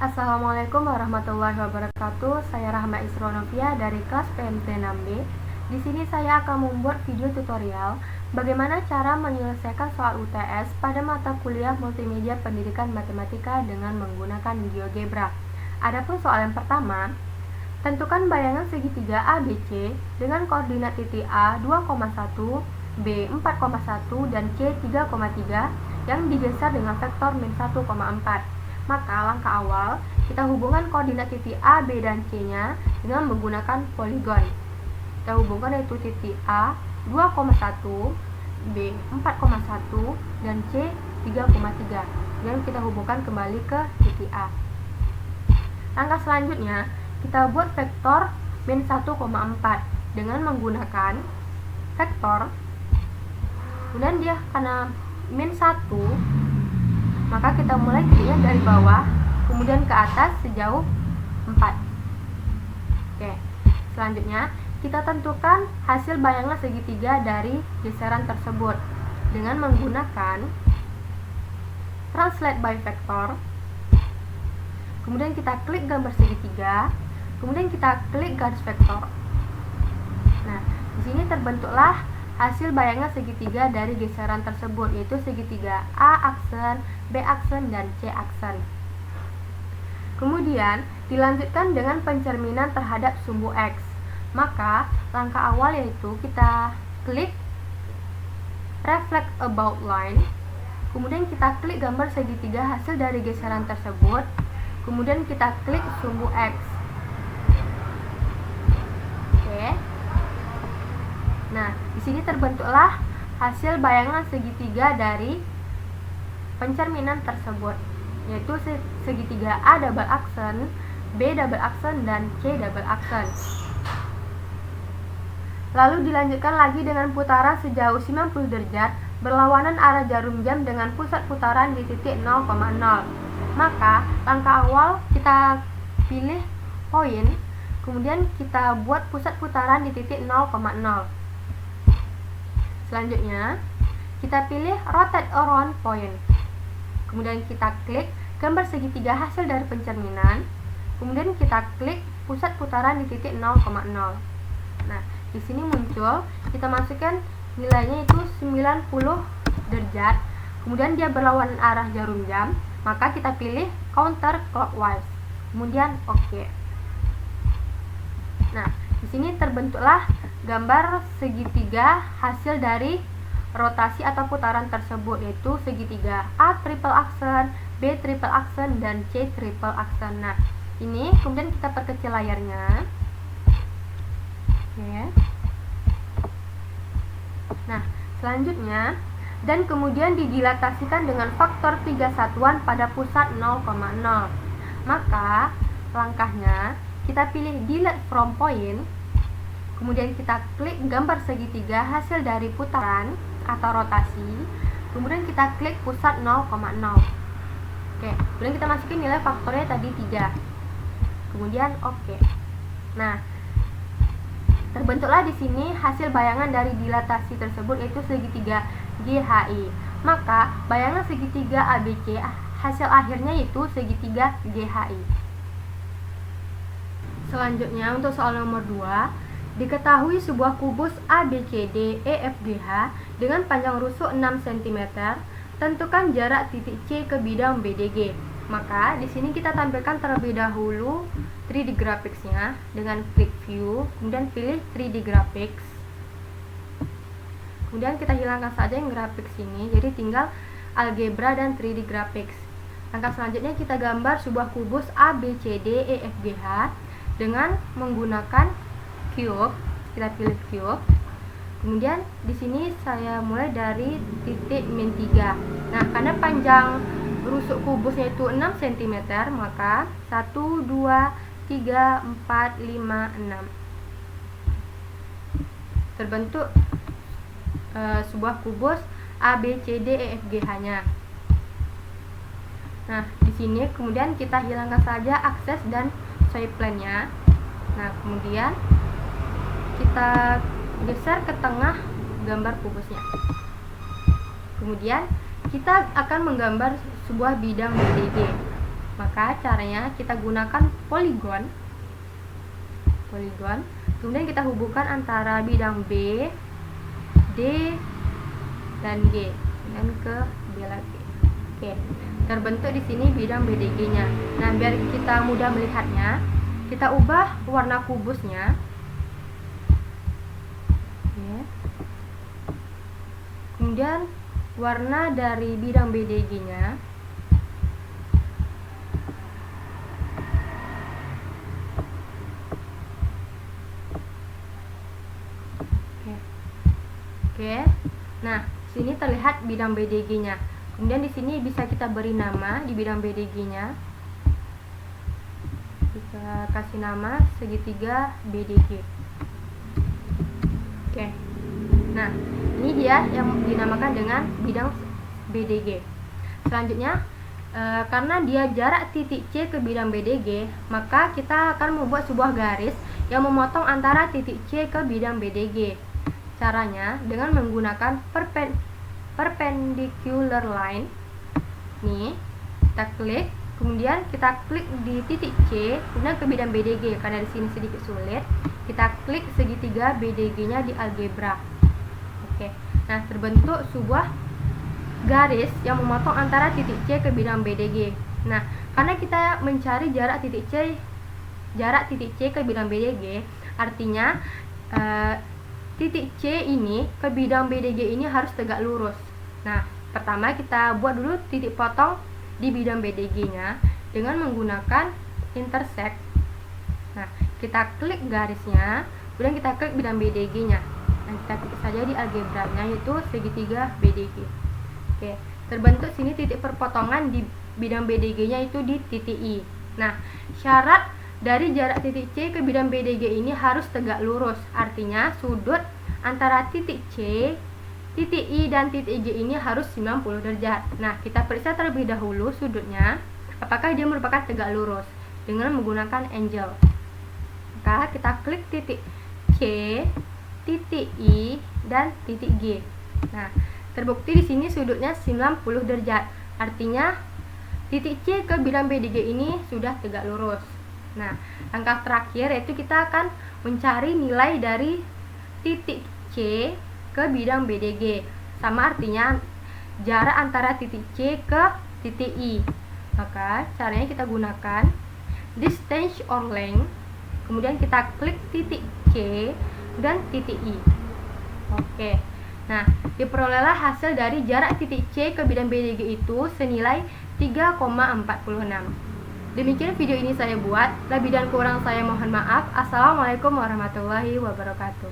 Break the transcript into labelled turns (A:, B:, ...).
A: Assalamualaikum warahmatullahi wabarakatuh. Saya Rahma Isronovia dari kelas PMT 6B. Di sini saya akan membuat video tutorial bagaimana cara menyelesaikan soal UTS pada mata kuliah Multimedia Pendidikan Matematika dengan menggunakan GeoGebra. Adapun soal yang pertama, tentukan bayangan segitiga ABC dengan koordinat titik A 2,1, B 4,1, dan C 3,3 yang digeser dengan vektor min 1,4. Maka langkah awal, kita hubungkan koordinat titik A, B, dan C-nya dengan menggunakan poligon. Kita hubungkan yaitu titik A 2,1, B 4,1, dan C 3,3. Dan kita hubungkan kembali ke titik A. Langkah selanjutnya, kita buat vektor min 1,4 dengan menggunakan vektor. Kemudian dia karena min 1, maka kita mulai titiknya dari bawah, kemudian ke atas sejauh 4. Oke, selanjutnya kita tentukan hasil bayangan segitiga dari geseran tersebut dengan menggunakan translate by vector. Kemudian kita klik gambar segitiga, kemudian kita klik garis vektor. Nah, di sini terbentuklah hasil bayangan segitiga dari geseran tersebut, yaitu segitiga A aksen, B aksen, dan C aksen. Kemudian dilanjutkan dengan pencerminan terhadap sumbu X. Maka langkah awal yaitu kita klik reflect about line, kemudian kita klik gambar segitiga hasil dari geseran tersebut, kemudian kita klik sumbu X. Oke. Nah, di sini terbentuklah hasil bayangan segitiga dari pencerminan tersebut, yaitu segitiga A double aksen, B double aksen, dan C double aksen. Lalu dilanjutkan lagi dengan putaran sejauh 90 derajat berlawanan arah jarum jam dengan pusat putaran di titik 0,0. Maka langkah awal kita pilih poin, kemudian kita buat pusat putaran di titik 0,0. Selanjutnya, kita pilih rotate around point. Kemudian kita klik gambar segitiga hasil dari pencerminan. Kemudian kita klik pusat putaran di titik 0,0. Nah, di sini muncul, kita masukkan nilainya itu 90 derajat. Kemudian dia berlawanan arah jarum jam, maka kita pilih counter clockwise. Kemudian oke. Nah, di sini terbentuklah gambar segitiga hasil dari rotasi atau putaran tersebut, yaitu segitiga A triple aksen, B triple aksen, dan C triple aksen. Nah, ini kemudian kita perkecil layarnya. Oke. Nah, selanjutnya dan kemudian didilatasikan dengan faktor 3 satuan pada pusat 0,0. Maka langkahnya kita pilih delete from point. Kemudian kita klik gambar segitiga hasil dari putaran atau rotasi. Kemudian kita klik pusat 0,0. Oke, kemudian kita masukin nilai faktornya tadi 3. Kemudian oke. Nah, terbentuklah di sini hasil bayangan dari dilatasi tersebut, yaitu segitiga GHI. Maka bayangan segitiga ABC hasil akhirnya yaitu segitiga GHI. Selanjutnya untuk soal nomor 2, diketahui sebuah kubus ABCDEFGH dengan panjang rusuk 6 cm, tentukan jarak titik C ke bidang BDG. Maka di sini kita tampilkan terlebih dahulu 3D graphics-nya dengan klik view, kemudian pilih 3D graphics. Kemudian kita hilangkan saja yang graphics ini, jadi tinggal algebra dan 3D graphics. Langkah selanjutnya kita gambar sebuah kubus ABCDEFGH dengan menggunakan cube. Kita pilih cube. Kemudian di sini saya mulai dari titik min 3. Nah, karena panjang rusuk kubusnya itu 6 cm, maka 1, 2, 3, 4, 5, 6. Terbentuk sebuah kubus ABCDEFGH-nya. Nah, di sini kemudian kita hilangkan saja akses dan sweep plane-nya. Nah, kemudian kita geser ke tengah gambar kubusnya. Kemudian kita akan menggambar sebuah bidang BDG. Maka caranya kita gunakan poligon, kemudian kita hubungkan antara bidang B, D, dan G, dan ke B lagi. Oke, terbentuk di sini bidang BDG-nya. Nah, biar kita mudah melihatnya, kita ubah warna kubusnya. Oke. Kemudian warna dari bidang BDG-nya. Oke. Nah, sini terlihat bidang BDG-nya. Kemudian di sini bisa kita beri nama di bidang BDG-nya. Kita kasih nama segitiga BDG. Oke. Nah, ini dia yang dinamakan dengan bidang BDG. Selanjutnya, karena dia jarak titik C ke bidang BDG, maka kita akan membuat sebuah garis yang memotong antara titik C ke bidang BDG. Caranya dengan menggunakan perpendicular line. Nih, kita klik, kemudian kita klik di titik C, kemudian ke bidang BDG. Karena di sini sedikit sulit, kita klik segitiga BDG-nya di algebra. Oke. Nah, terbentuk sebuah garis yang memotong antara titik C ke bidang BDG. Nah, karena kita mencari jarak titik C ke bidang BDG, artinya titik C ini ke bidang BDG ini harus tegak lurus. Nah, pertama kita buat dulu titik potong di bidang BDG-nya dengan menggunakan intersect. Nah, kita klik garisnya, kemudian kita klik bidang BDG-nya. Nah, kita klik saja di algebranya, yaitu segitiga BDG. Oke, terbentuk sini titik perpotongan di bidang BDG-nya itu di titik I. Nah, syarat dari jarak titik C ke bidang BDG ini harus tegak lurus. Artinya sudut antara titik C, titik I, dan titik G ini harus 90 derajat. Nah, kita periksa terlebih dahulu sudutnya, apakah dia merupakan tegak lurus dengan menggunakan angle. Maka kita klik titik C, titik I, dan titik G. Nah, terbukti di sini sudutnya 90 derajat. Artinya titik C ke bidang BDG ini sudah tegak lurus. Nah, langkah terakhir yaitu kita akan mencari nilai dari titik C ke bidang BDG. Sama artinya jarak antara titik C ke titik I. Maka caranya kita gunakan distance or length, kemudian kita klik titik C dan titik I. Oke. Nah, diperolehlah hasil dari jarak titik C ke bidang BDG itu senilai 3,46. Demikian video ini saya buat. Lebih dan kurang saya mohon maaf. Assalamualaikum warahmatullahi wabarakatuh.